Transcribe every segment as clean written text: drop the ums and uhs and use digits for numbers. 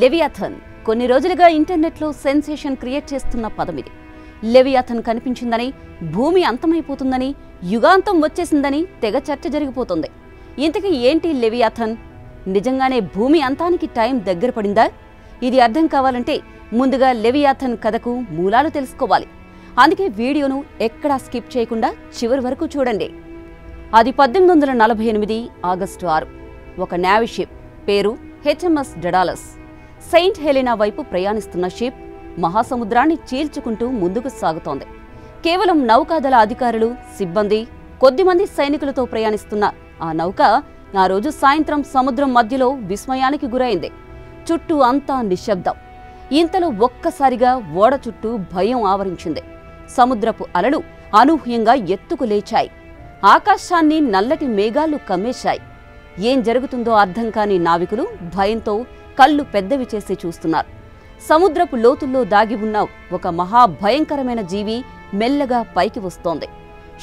Leviathan కొన్ని రోజులుగా ఇంటర్నెట్లో సెన్సేషన్ క్రియేట్ చేస్తున్న పదం ఇది. లెవియాథన్ కనిపించిందని, భూమి అంతమైపోతుందని, యుగాంతం వచ్చేసిందని తెగ చర్చ జరిగిపోతుంది. ఇంతకీ ఏంటి లెవియాథన్? నిజంగానే భూమి అంతానికి టైం దగ్గర పడిందా? ఇది అర్థం కావాలంటే ముందుగా లెవియాథన్ కథకు మూలాలు తెలుసుకోవాలి. అందుకే వీడియోను ఎక్కడా స్కిప్ చేయకుండా చివరి వరకు చూడండి. అది 1848 ఆగస్టు 6. ఒక నేవీ షిప్, పేరు హెచ్ఎంఎస్ డెడాలస్, సెయింట్ హెలెనా వైపు ప్రయాణిస్తున్న షిప్ మహాసముద్రాన్ని చీల్చుకుంటూ ముందుకు సాగుతోంది. కేవలం నౌకాదళ అధికారులు, సిబ్బంది, కొద్దిమంది సైనికులతో ప్రయాణిస్తున్న ఆ నౌక ఆ రోజు సాయంత్రం సముద్రం మధ్యలో విస్మయానికి గురైంది. చుట్టూ అంతా నిశ్శబ్దం. ఇంతలో ఒక్కసారిగా ఓడ చుట్టూ భయం ఆవరించింది. సముద్రపు అలలు అనూహ్యంగా ఎత్తుకు లేచాయి. ఆకాశాన్ని నల్లటి మేఘాలు కమ్మేశాయి. ఏం జరుగుతుందో అర్థం కాని నావికులు భయంతో కళ్ళు పెద్దవి చేసి చూస్తున్నారు. సముద్రపు లోతుల్లో దాగి ఉన్న ఒక మహాభయంకరమైన జీవి మెల్లగా పైకి వస్తోంది.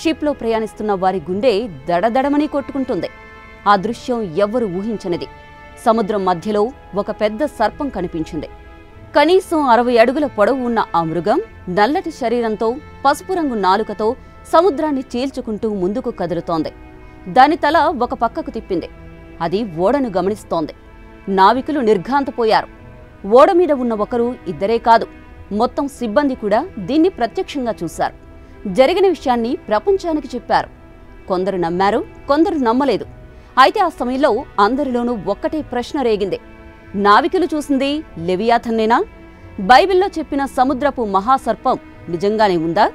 షిప్లో ప్రయాణిస్తున్న వారి గుండె దడదడమని కొట్టుకుంటుంది. ఆ దృశ్యం ఎవ్వరూ ఊహించనిది. సముద్రం మధ్యలో ఒక పెద్ద సర్పం కనిపించింది. కనీసం 60 అడుగుల పొడవు ఉన్న ఆ మృగం నల్లటి శరీరంతో, పసుపు రంగు నాలుకతో సముద్రాన్ని చీల్చుకుంటూ ముందుకు కదులుతోంది. దాని తల ఒక పక్కకు తిప్పింది. అది ఓడను గమనిస్తోంది. నావికులు నిర్ఘాంతపోయారు. ఓడ మీద ఉన్న ఒకరు, ఇద్దరే కాదు, మొత్తం సిబ్బంది కూడా దీన్ని ప్రత్యక్షంగా చూశారు. జరిగిన విషయాన్ని ప్రపంచానికి చెప్పారు. కొందరు నమ్మారు, కొందరు నమ్మలేదు. అయితే ఆ సమయంలో అందరిలోనూ ఒక్కటే ప్రశ్న రేగింది. నావికులు చూసింది లెవియాథన్నేనా? బైబిల్లో చెప్పిన సముద్రపు మహాసర్పం నిజంగానే ఉందా?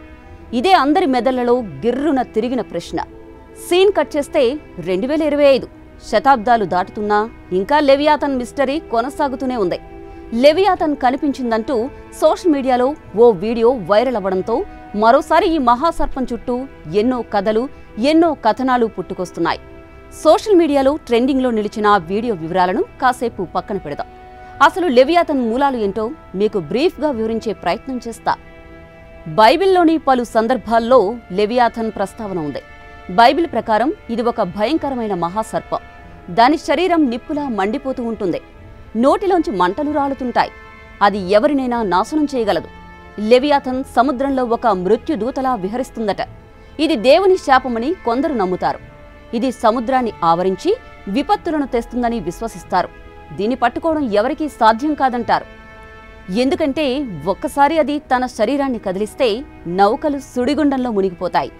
ఇదే అందరి మెదళ్లలో గిర్రున తిరిగిన ప్రశ్న. సీన్ కట్ చేస్తే 2025 శతాబ్దాలు దాటుతున్నా ఇంకా లెవియాథన్ మిస్టరీ కొనసాగుతూనే ఉంది. లెవియాథన్ కనిపించిందంటూ సోషల్ మీడియాలో ఓ వీడియో వైరల్ అవ్వడంతో మరోసారి ఈ మహాసర్పం చుట్టూ ఎన్నో కథలు, ఎన్నో కథనాలు పుట్టుకొస్తున్నాయి. సోషల్ మీడియాలో ట్రెండింగ్లో నిలిచిన ఆ వీడియో వివరాలను కాసేపు పక్కన పెడదాం. అసలు లెవియాథన్ మూలాలు ఏంటో మీకు బ్రీఫ్గా వివరించే ప్రయత్నం చేస్తా. బైబిల్లోని పలు సందర్భాల్లో లెవియాథన్ ప్రస్తావన ఉంది. బైబిల్ ప్రకారం ఇది ఒక భయంకరమైన మహాసర్పం. దాని శరీరం నిప్పులా మండిపోతూ ఉంటుంది. నోటిలోంచి మంటలు రాలుతుంటాయి. అది ఎవరినైనా నాశనం చేయగలదు. లెవియాథన్ సముద్రంలో ఒక మృత్యుదూతలా విహరిస్తుందట. ఇది దేవుని శాపమని కొందరు నమ్ముతారు. ఇది సముద్రాన్ని ఆవరించి విపత్తులను తెస్తుందని విశ్వసిస్తారు. దీన్ని పట్టుకోవడం ఎవరికీ సాధ్యం కాదంటారు. ఎందుకంటే ఒక్కసారి అది తన శరీరాన్ని కదిలిస్తే నౌకలు సుడిగుండంలో మునిగిపోతాయి.